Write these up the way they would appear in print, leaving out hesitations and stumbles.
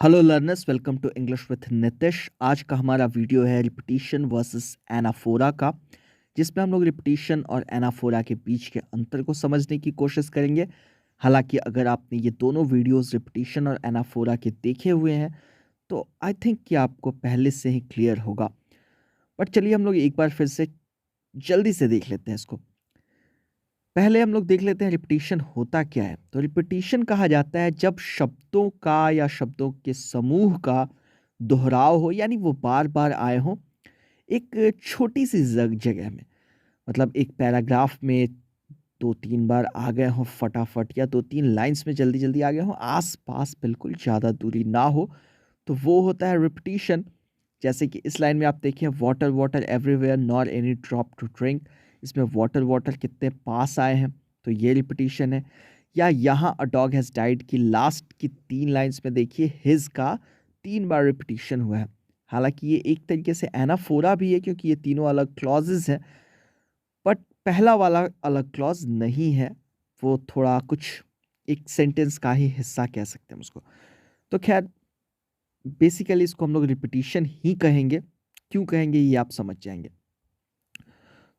Hello learners, welcome to English with Nitish. आज का हमारा वीडियो है रिपीटिशन वर्सेस एनाफोरा का, जिसमें हम लोग रिपीटिशन और एनाफोरा के बीच के अंतर को समझने की कोशिश करेंगे। हालांकि अगर आपने ये दोनों वीडियोस रिपीटिशन और एनाफोरा के देखे हुए हैं तो आई थिंक कि आपको पहले से ही क्लियर होगा। बट चलिए हम लोग एक बार फिर से जल्दी से देख लेते हैं इसको। पहले हम लोग देख लेते हैं रिपीटिशन होता क्या है। तो रिपीटिशन कहा जाता है जब शब्दों का या शब्दों के समूह का दोहराव हो, यानी वो बार बार आए हों एक छोटी सी जगह में। मतलब एक पैराग्राफ में दो तीन बार आ गए हों फटाफट, या दो तीन लाइंस में जल्दी जल्दी आ गए हों, आस पास बिल्कुल ज़्यादा दूरी ना हो, तो वो होता है रिपीटिशन। जैसे कि इस लाइन में आप देखिए, water water everywhere nor any drop to drink. इसमें वाटर वाटर कितने पास आए हैं, तो ये रिपीटिशन है। या यहाँ अ डॉग हैज़ डाइड की लास्ट की तीन लाइंस में देखिए, हिज का तीन बार रिपीटिशन हुआ है। हालांकि ये एक तरीके से एनाफोरा भी है क्योंकि ये तीनों अलग क्लॉजेज हैं, बट पहला वाला अलग क्लॉज नहीं है, वो थोड़ा कुछ एक सेंटेंस का ही हिस्सा कह सकते हैं उसको। तो खैर, बेसिकली इसको हम लोग रिपीटिशन ही कहेंगे। क्यों कहेंगे ये आप समझ जाएंगे।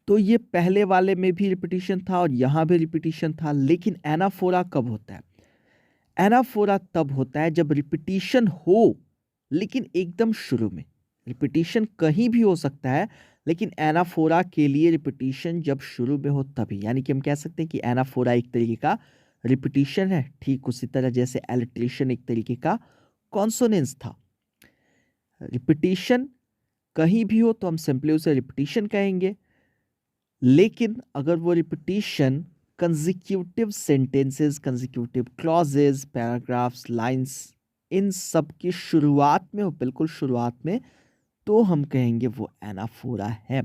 तो ये पहले वाले में भी रिपीटिशन था और यहाँ भी रिपीटिशन था, लेकिन एनाफोरा कब होता है? एनाफोरा तब होता है जब रिपीटिशन हो लेकिन एकदम शुरू में। रिपीटिशन कहीं भी हो सकता है, लेकिन एनाफोरा के लिए रिपीटिशन जब शुरू में हो तभी। यानी कि हम कह सकते हैं कि एनाफोरा एक तरीके का रिपीटिशन है, ठीक उसी तरह जैसे एलिट्रेशन एक तरीके का कॉन्सोनेंस था। रिपीटिशन कहीं भी हो तो हम सिंपली उसे रिपीटिशन कहेंगे, लेकिन अगर वो repetition consecutive sentences, consecutive clauses, paragraphs, lines, इन सब की शुरुआत में हो, बिल्कुल शुरुआत में, तो हम कहेंगे वो एनाफोरा है।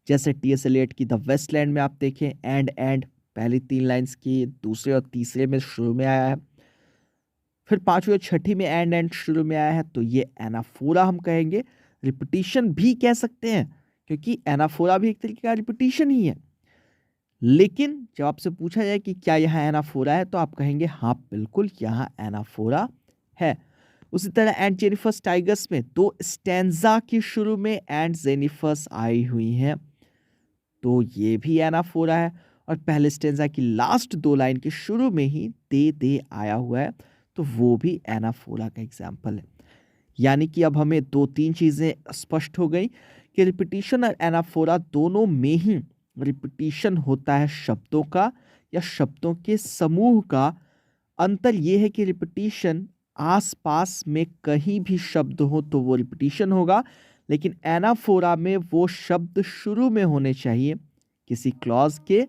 जैसे टी.एस. एलियट की द वेस्टलैंड में आप देखें, एंड पहली तीन लाइंस की दूसरे और तीसरे में शुरू में आया है, फिर पांचवी और छठी में एंड शुरू में आया है, तो ये एनाफोरा हम कहेंगे। रिपीटिशन भी कह सकते हैं क्योंकि एनाफोरा भी एक तरीके का रिपीटिशन ही है। लेकिन जब आपसे पूछा जाए कि क्या यहाँ एनाफोरा है, तो आप कहेंगे हाँ बिल्कुल यहाँ एनाफोरा है। उसी तरह एंड जेनिफर्स टाइगर्स में दो स्टैंजा की शुरू में एंड जेनिफर्स आई हुई हैं, तो ये भी एनाफोरा है। और पहले स्टैंजा की लास्ट दो लाइन के शुरू में ही दे आया हुआ है, तो वो भी एनाफोरा का एग्जाम्पल है। यानी कि अब हमें दो तीन चीज़ें स्पष्ट हो गई कि रिपीटिशन और एनाफोरा दोनों में ही रिपीटिशन होता है शब्दों का या शब्दों के समूह का। अंतर यह है कि रिपीटिशन आसपास में कहीं भी शब्द हो तो वो रिपीटिशन होगा, लेकिन एनाफोरा में वो शब्द शुरू में होने चाहिए, किसी क्लॉज के,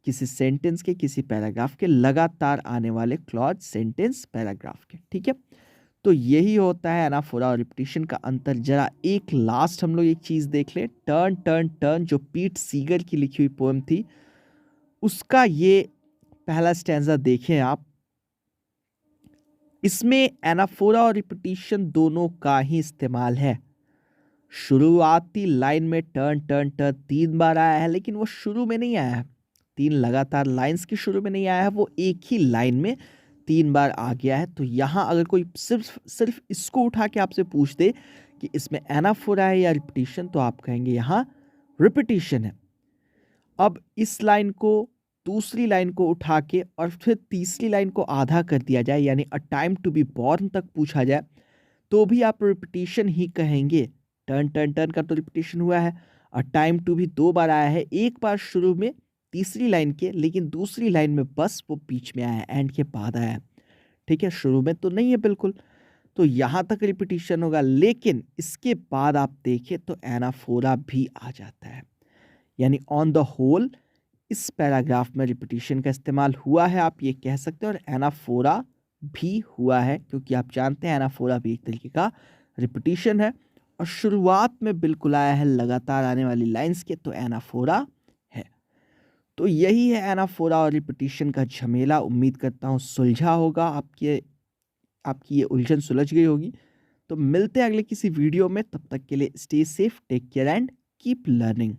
किसी सेंटेंस के, किसी पैराग्राफ के, लगातार आने वाले क्लॉज, सेंटेंस, पैराग्राफ के। ठीक है, तो यही होता है एनाफोरा और रिपीटिशन का अंतर। जरा एक लास्ट हम लोग एक चीज देख ले, टर्न टर्न टर्न, जो पीट सीगर की लिखी हुई पोएम थी, उसका ये पहला स्टैंजा देखें आप। इसमें एनाफोरा और रिपीटिशन दोनों का ही इस्तेमाल है। शुरुआती लाइन में टर्न टर्न टर्न तीन बार आया है, लेकिन वो शुरू में नहीं आया है, तीन लगातार लाइंस के शुरू में नहीं आया है, वो एक ही लाइन में तीन बार आ गया है। तो यहाँ अगर कोई सिर्फ सिर्फ इसको उठा के आपसे पूछ दे कि इसमें एनाफोरा है या रिपीटिशन, तो आप कहेंगे यहाँ रिपीटिशन है। अब इस लाइन को, दूसरी लाइन को उठा के और फिर तीसरी लाइन को आधा कर दिया जाए, यानी a time to be born तक पूछा जाए, तो भी आप रिपीटिशन ही कहेंगे। टर्न टर्न टर्न का तो रिपीटिशन हुआ है, और टाइम टू भी दो बार आया है, एक बार शुरू में तीसरी लाइन के, लेकिन दूसरी लाइन में बस वो बीच में आया है, एंड के बाद आया है। ठीक है, शुरू में तो नहीं है बिल्कुल। तो यहाँ तक रिपीटिशन होगा, लेकिन इसके बाद आप देखें तो एनाफोरा भी आ जाता है। यानी ऑन द होल इस पैराग्राफ में रिपीटिशन का इस्तेमाल हुआ है, आप ये कह सकते हैं, और एनाफोरा भी हुआ है, क्योंकि आप जानते हैं एनाफोरा भी एक तरीके का रिपीटिशन है। और शुरुआत में बिल्कुल आया है लगातार आने वाली लाइंस के, तो एनाफोरा है। तो यही है एनाफोरा और रिपीटिशन का झमेला। उम्मीद करता हूँ सुलझा होगा, आपकी ये उलझन सुलझ गई होगी। तो मिलते हैं अगले किसी वीडियो में, तब तक के लिए stay safe, take care and keep learning.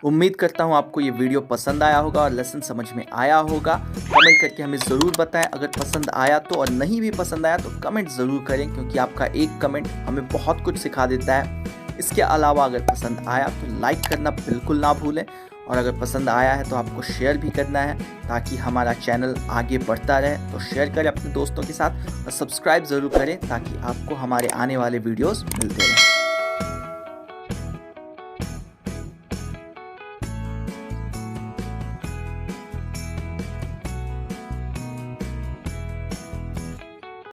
उम्मीद करता हूँ आपको ये वीडियो पसंद आया होगा और लेसन समझ में आया होगा। कमेंट करके हमें ज़रूर बताएं अगर पसंद आया तो, और नहीं भी पसंद आया तो कमेंट ज़रूर करें, क्योंकि आपका एक कमेंट हमें बहुत कुछ सिखा देता है। इसके अलावा अगर पसंद आया तो लाइक करना बिल्कुल ना भूलें, और अगर पसंद आया है तो आपको शेयर भी करना है ताकि हमारा चैनल आगे बढ़ता रहे। तो शेयर करें अपने दोस्तों के साथ और सब्सक्राइब ज़रूर करें ताकि आपको हमारे आने वाले वीडियोस मिलते रहें।